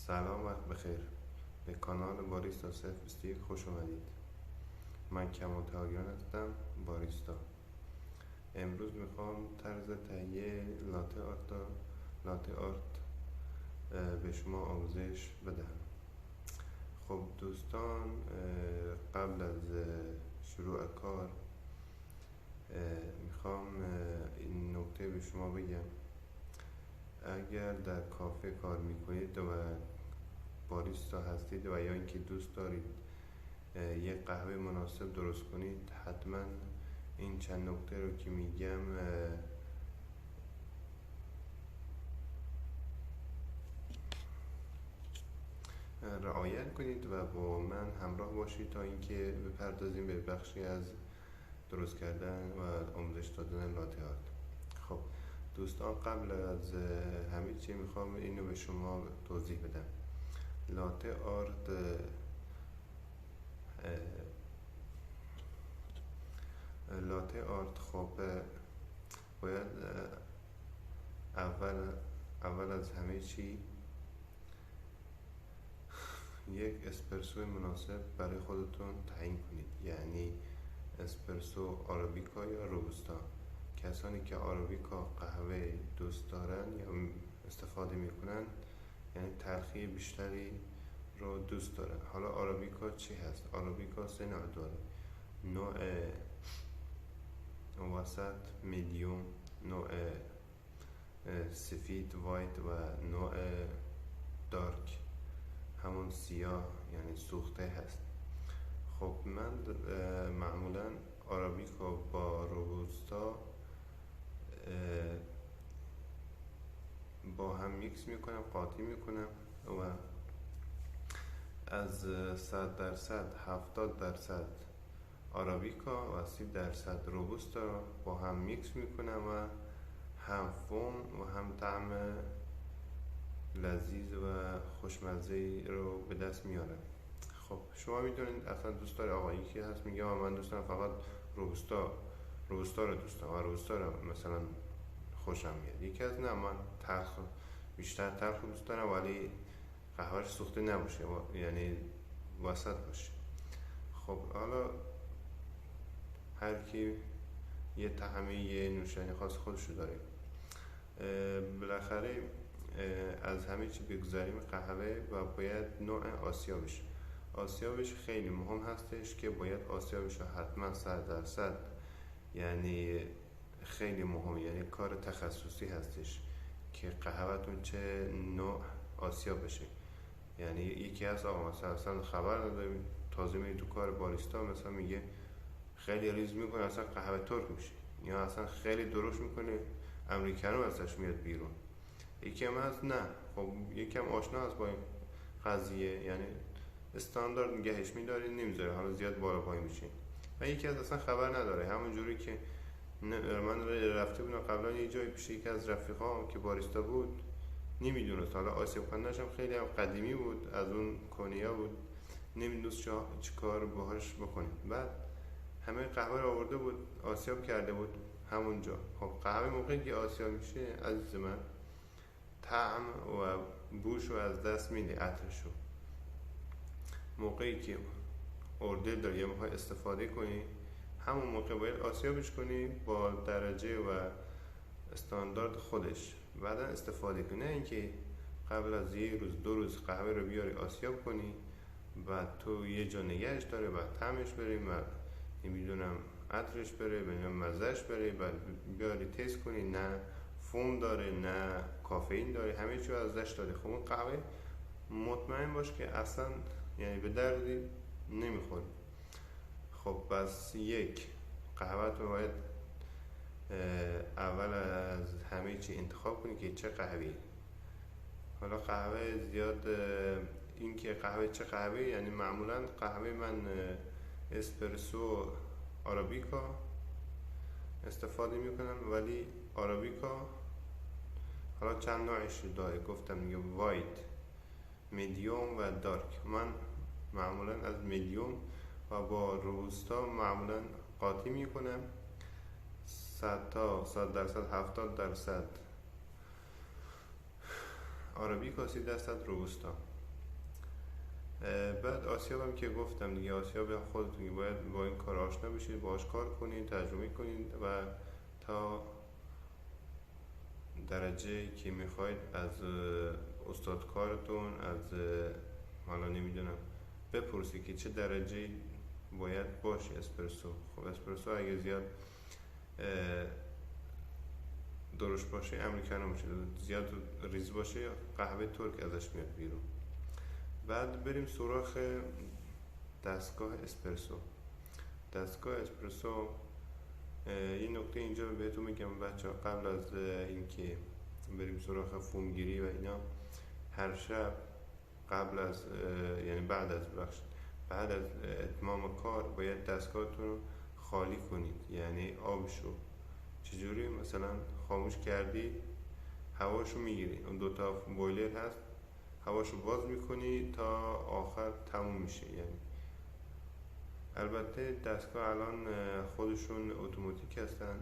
سلام، وقت بخیر. به کانال باریستا 021 خوش اومدید. من کمال طاهریان هستم، باریستا. امروز میخوام طرز تهیه لاته آرت به شما آموزش بدم. خب دوستان، قبل از شروع کار میخوام این نکته به شما بگم. اگر در کافه کار میکنید و باریستا هستید و یا اینکه دوست دارید یک قهوه مناسب درست کنید، حتما این چند نکته رو که میگم رعایت کنید و با من همراه باشید تا اینکه بپردازیم به بخشی از درست کردن و آموزش دادن لاته آرت. خب دوستان، قبل از همه چی میخوام اینو به شما توضیح بدم. لاته آرت خب باید اول از همه چی یک اسپرسو مناسب برای خودتون تعیین کنید، یعنی اسپرسو آرابیکا یا روبوستا. کسانی که آرابیکا قهوه دوست دارن یا استفاده میکنن، یعنی تلخی بیشتری رو دوست دارن. حالا آرابیکا چی هست؟ آرابیکا سه نوع داره: نوع وسط میدیوم، نوع سفید وایت و نوع دارک همون سیاه یعنی سوخته هست. خب من معمولا آرابیکا با روبوستا با هم میکس میکنم، قاطی میکنم و از 70% آرابیکا و 30% روبوستا با هم میکس میکنم و هم فوم و هم طعم لذیذ و خوشمزه رو به دست میارم. خب شما میدونید اصلا دوست داره آقا یکی هست میگه من دوست دارم فقط روبوستا رو دوست دارم و روبوستا رو مثلا خوشم میاد. یکی از نه، من بیشتر تلخ دوست دارم ولی قهوهش سوخته نباشه، یعنی وسط باشه. خب حالا هر کی یه طعمی، یه نوشیدنی خاص خودشو داره. بالاخره از همه چی بگذاریم قهوه و باید نوع آسیابش خیلی مهم هستش که باید آسیابش رو حتما 100%، یعنی خیلی مهم، یعنی کار تخصصی هستش که قهوهتون چه نوع آسیاب بشه. یعنی یکی از آقا مثلا خبر نداریم، تازه میری تو کار باریستا، مثلا میگه خیلی ریز میکنه اصلا قهوه ترک میشه، یا اصلا خیلی درشت میکنه امریکانو ازش میاد بیرون. یکی هم هست نه، خب یکی هم آشنا هست با این قضیه، یعنی استاندارد نگهش میداره، نمیذاره حالا زیاد بالا پایین بشه. و یکی از اصلا خبر نداره، همون جوری که من رفته بودم قبلا یه جایی پیش یکی از رفیقام که باریستا بود، نمیدونست، حالا آسیاب کننش هم خیلی هم قدیمی بود، از اون کنیا بود، نمیدونست چه کار باهاش بکنه. بعد همه قهوه رو آورده بود، آسیاب کرده بود همونجا. خب قهوه موقعی که آسیاب میشه عزیز من، طعم و بوش رو از دست میده، عطرشو. موقعی که اوردر داری یا میخوای استفاده کنی، همون موقع باید آسیابش کنی با درجه و استاندارد خودش، بعدا استفاده کنی. نه اینکه قبل از یه روز 2 روز قهوه رو بیاری آسیاب کنی، بعد تو یه جا نگهش داره، بعد طعمش بره، بعد نمیدونم عطرش بره، مزهش بره، بعد بیاری تست کنی نه فوم داره نه کافئین داره، همه چیز ازش داره. خب اون قهوه مطمئن باش که اصلا یعنی به دردی نمیخوره. خب بس یک قهوه تو باید اول از همه چی انتخاب کنی که چه قهوه‌ای. حالا قهوه زیاد این که قهوه چه قهوه، یعنی معمولا قهوه من اسپرسو آرابیکا استفاده میکنم، ولی آرابیکا حالا چند نوعش داره، گفتم میگه وایت، میدیوم و دارک. من معمولا از میدیوم و با روبوستا معمولا قاطی میکنم، 100% 70% آرابیکا، 30% روبوستا. بعد آسیاب هم که گفتم دیگه، آسیاب هم خودتون باید با این کار آشنا بشید، باهاش کار کنید، ترجمه کنید و تا درجه که میخواید از استاد کارتون، از حالا نمیدونم بپرسید که چه درجه باید باشه اسپرسو. خب اسپرسو اگه زیاد درشت باشه امریکانو میشه، زیاد ریز باشه قهوه ترک ازش میاد بیرون. بعد بریم سراغ دستگاه اسپرسو. دستگاه اسپرسو این نکته اینجا بهتون میگم بچه‌ها، قبل از اینکه بریم سراغ فومگیری و اینا، هر شب قبل از یعنی بعد از اتمام کار باید دستگاهتون رو خالی کنید. یعنی آبشو چجوری؟ مثلا خاموش کردی، هواشو میگیری، اون دوتا بویلر هست، هواشو باز میکنی تا آخر تموم میشه. یعنی البته دستگاه الان خودشون اتوماتیک هستن،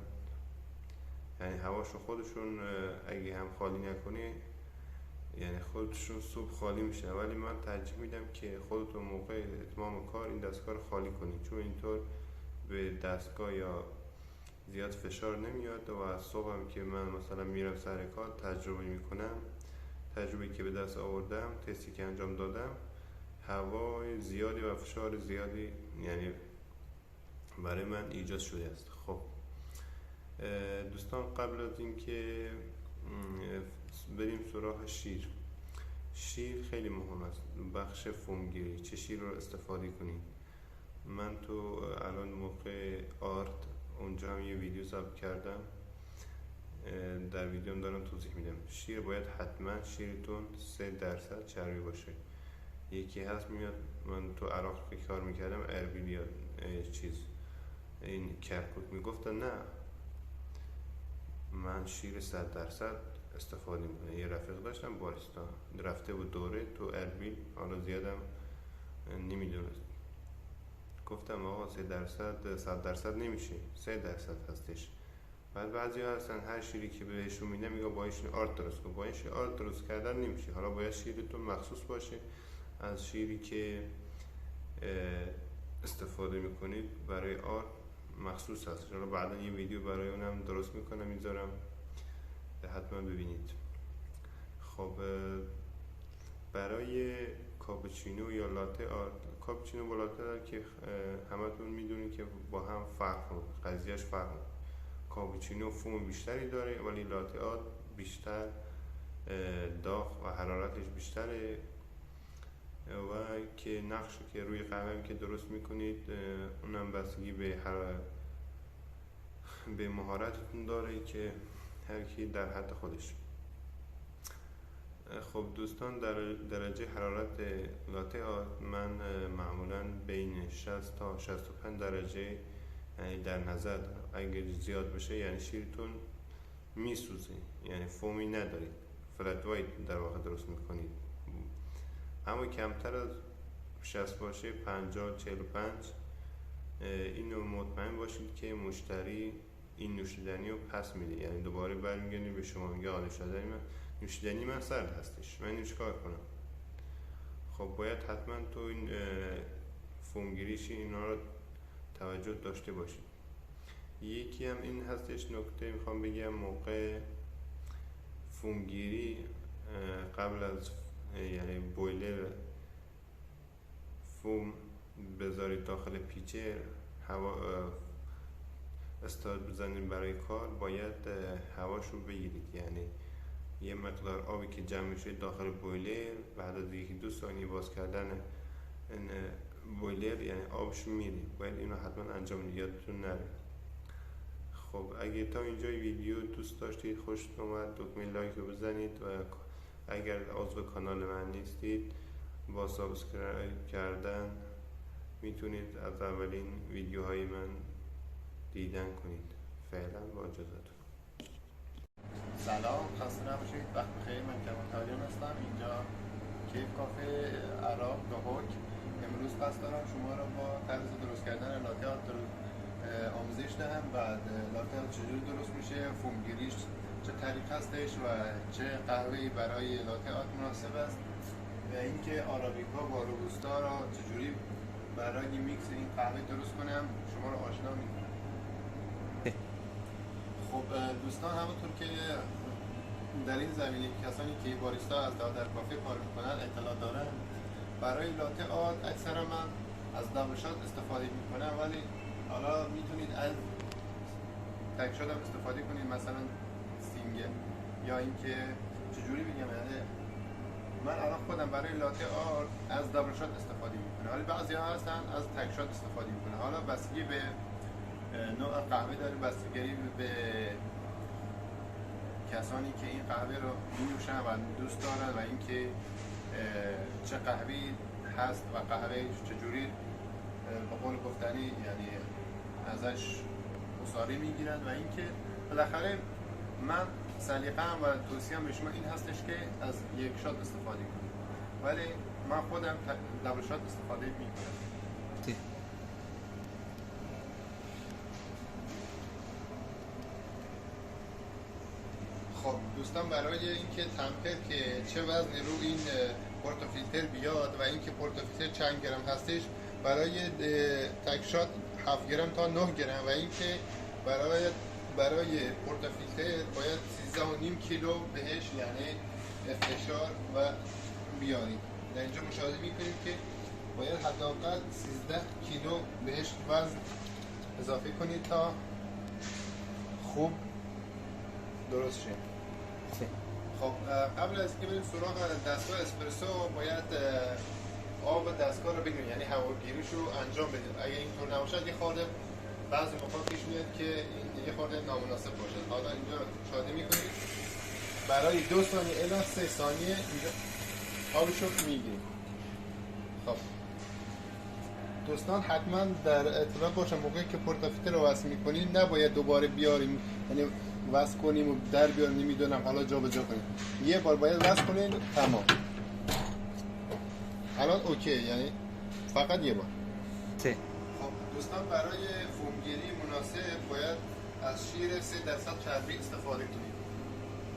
یعنی هواشو خودشون اگه هم خالی نکنی یعنی خودشون صبح خالی میشه، ولی من ترجیح میدم که خودتون موقع اتمام کار این دستگاه رو خالی کنید، چون اینطور به دستگاه یا زیاد فشار نمیاد و از صبح هم که من مثلا میرم سر کار تجربه میکنم، تجربه که به دست آوردم، تستی که انجام دادم، هوای زیادی و فشار زیادی یعنی برای من ایجاد شده است. خب دوستان، قبل از اینکه بریم سراغ شیر خیلی مهم است، بخش فومگیری. چه شیر رو استفاده کنید؟ من تو الان موقع آرت اونجا هم یه ویدیو ضبط کردم، در ویدیوم دارم توضیح میدم. شیر باید حتما شیرتون 3% چربی باشه. یکی هست میاد، من تو عراق که کار میکردم اربیل یا این کرکوک میگفتن نه من شیر 100% استفاده میکنم. یه رفیق داشتم باریستا، رفته بود دوره تو اربیل، حالا زیادم نمیدونست، گفتم آقا 100% نمیشه، 3% هستش. بعد بعضی ها هستن هر شیری که بهشون میدم میگه با این آرد درست کن، با این آرد درست کردن نمیشه. حالا باید شیرتون مخصوص باشه از شیری که استفاده میکنید برای آرد مخصوص هست. حالا بعدا یه ویدیو برای اونم درست میکنم میذارم، حتما ببینید. خب برای کاپوچینو یا لاته آرت، کاپوچینو با لاته آرت که همتون میدونید که با هم قضیهش فرق. کاپوچینو فوم بیشتری داره ولی لاته آرت بیشتر داغ و حرارتش بیشتره و که نقشی که روی قهوه که درست میکنید اونم بستگی به مهارتتون داره که هر کی در حد خودش. خب دوستان، در درجه حرارت لاته آرت من معمولا بین 60 تا 65 درجه یعنی در نظر دارم. اگر زیاد بشه یعنی شیرتون میسوزه، یعنی فومی ندارید، فلت وایت در واقع درست میکنید. اما کمتر از 60 باشه، 50 45 اینو مطمئن باشید که مشتری این نوشیدنی رو پس میده، یعنی دوباره برمیگردیم به شما میگه نوشیدنی من سرد هستش، من اینو چیکار کنم؟ خب باید حتما تو این فومگیریش اینا رو توجه داشته باشید. یکی هم این هستش، نکته میخوام بگم، موقع فومگیری قبل از یعنی بویلر فوم بذارید داخل پیچر، هوا استارت بزنید برای کار، باید هواشو بگیرید. یعنی یه مقدار آبی که جمع میشه داخل بویلر، بعد از 1-2 ثانیه باز کردن این بویلر یعنی آبش میره. باید اینو حتما انجام بدید، یادتون نره. خب اگه تا اینجا ویدیو دوست داشتید، خوشتون اومد، دکمه لایک رو بزنید و اگر عضو کانال من نیستید با سابسکرایب کردن میتونید از اولین ویدیوهای من دیدن کنید. فعلا با اجازهتون. سلام، خسته نباشید، وقت بخیر. من کمال تاریان هستم، اینجا کیف کافه عراق دهوک. امروز قصد دارم شما را با طرز درست کردن لاته آرت آموزش دهم. بعد لاته آرت چجوری درست میشه، فومگیریش چه طریق هستش و چه قهوه‌ای برای لاته آرت مناسب است و این اینکه آرابیکا با روبوستا را چجوری برای میکس این قهوه درست کنم شما رو آشنا میکنم. خب دوستان، همونطور که در این زمینه کسانی که باریستا از در کافه کار میکنن اطلاع دارن، برای لاته آرت اکثرا من از دبل شات استفاده میکنم، ولی حالا میتونید از تک شات هم استفاده کنید، مثلا سینگل، یا اینکه چجوری بگم، یعنی من الان خودم برای لاته آرت از دبل شات استفاده میکنم، ولی بعضی ها هستن از تک شات استفاده میکنن. حالا بستگی به نوع قهوه داره، بستگی به کسانی که این قهوه رو می‌نوشن و دوست دارن و اینکه چه قهوه‌ای هست و قهوه چجوری به قول گفتنی یعنی ازش مصارفه میگیرن، و اینکه بالاخره من سلیقه‌ام و توصیه‌ام به شما این هستش که از یک شات استفاده کنید، ولی من خودم دبل شات استفاده میکنم. خب دوستان، برای اینکه تمپر که چه وزنی رو این پورتافیلتر بیاد و اینکه پورتافیلتر چند گرم هستش، برای تک شات 7 گرم تا 9 گرم، و اینکه برای پورتافیلتر باید 13.5 کیلو بهش یعنی فشار و بیاریم. در اینجا مشاهده میکنیم که باید حداقل 13 کیلو بهش وزن اضافه کنید تا خوب درست شه. خب قبل از که بریم سراغ دستگاه اسپرسو، باید آب دستگاه رو بگیریم، یعنی هواگیریش رو انجام بدیم. اگه اینطور نباشد یه خورده بعضی موقع پیش میاد که یه خورده نامناسب باشه. حالا اینجا شاده میکنید برای 2 ثانیه الی 3 ثانیه اینجا آبش رو میگیریم. خب دوستان، حتما در اطلاع باشم موقعی که پورتافیلتر رو وصل میکنیم نباید دوباره بیاریم، یعنی وصل کنیم و در بیاریم، نمیدونم حالا جا به جا کنیم. یه بار باید وصل کنیم، تمام. الان اوکی، یعنی فقط یه بار. خب دوستان، برای فومگیری مناسب باید از شیر 3% چربی استفاده کنیم،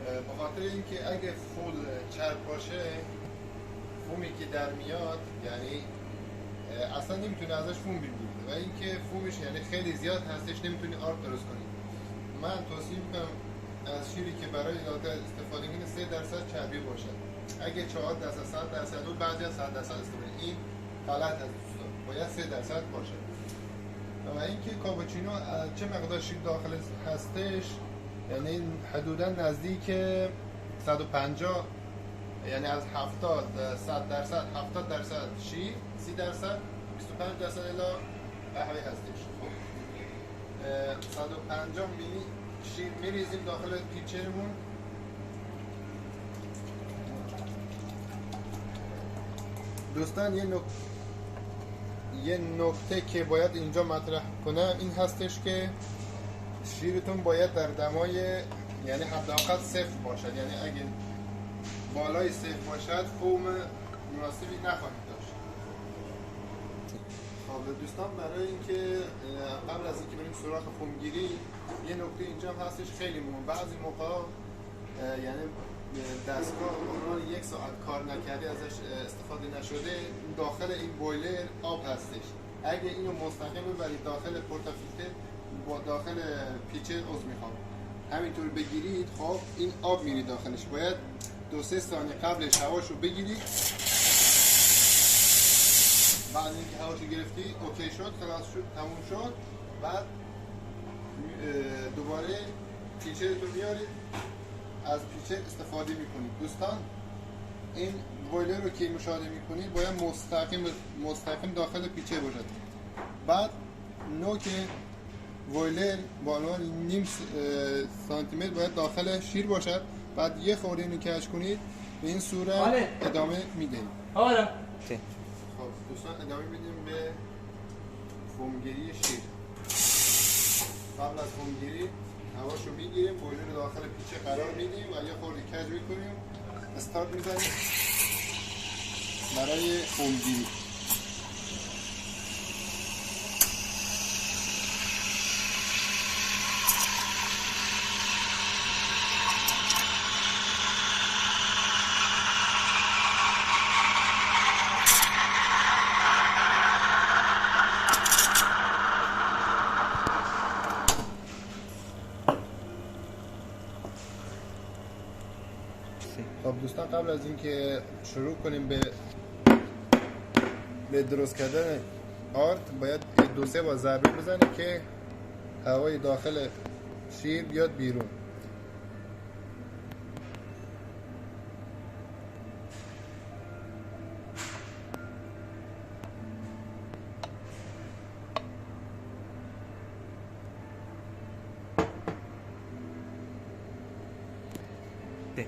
به خاطر اینکه اگه فول چرب باشه فومی که در میاد یعنی اصلا نمیتونه ازش فوم بگیره، و اینکه فومش یعنی خیلی زیاد هستش، نمیتونه آرد درست کنید. من توصیه میکنم از شیری که برای لاته استفاده کنید 3% چربی باشد. اگه 4%، 100% و بعضی از 100% استفاده، این غلط است دوستان، باید 3% باشد. و اینکه کاپوچینو چه مقدار شیر داخل هستش، یعنی حدودا نزدیک 150، یعنی از 70 100%، 70% شیر، 30%، 25% الا قهوه هستش. 150 میلی شیر میریزیم داخل پیچرمون. دوستان، یه نکته که باید اینجا مطرح کنم این هستش که شیرتون باید در دمای یعنی حداقل 0 باشد، یعنی اگه بالای 0 باشد فوم مناسبی نخواهید داشت. خب دوستان، برای اینکه قبل از اینکه بریم سراغ فومگیری، یه نکته اینجا هم هستش خیلی مهم. بعضی موقع یعنی دستگاه اون 1 ساعت کار نکرده، ازش استفاده نشده، داخل این بویلر آب هستش. اگه اینو مستقیم ببرید داخل پورتافیلتر با داخل پیچر میخوام همینطور بگیرید، خب این آب میری داخلش. باید 2-3 ثانیه قبلش هواشو بگیرید. بعد اینکه هواشو گرفتی اوکی شد، خلاص شد، تموم شد، بعد دوباره پیچرتو میارید از پیچر استفاده میکنید. دوستان، این بویلر رو که مشاهده میکنید باید مستقیم داخل پیچر باشد. بعد نوک بویلر بالا نیم سانتی متر باید داخل شیر باشد. بعد یه خورده اینو کج کنید، به این صورت ادامه میدهید. خب دوستان، ادامه میدیم به فومگیری شیر. قبل از فومگیری هواشو میگیریم، بویلر رو داخل پیچه قرار میدیم و یه خورده کج میکنیم، استارت میزنیم برای فومگیری. دوستان قبل از اینکه شروع کنیم به درست کردن آرد، باید 2-3 بار ضربه بزنه که هوای داخل شیر بیاد بیرون. ده.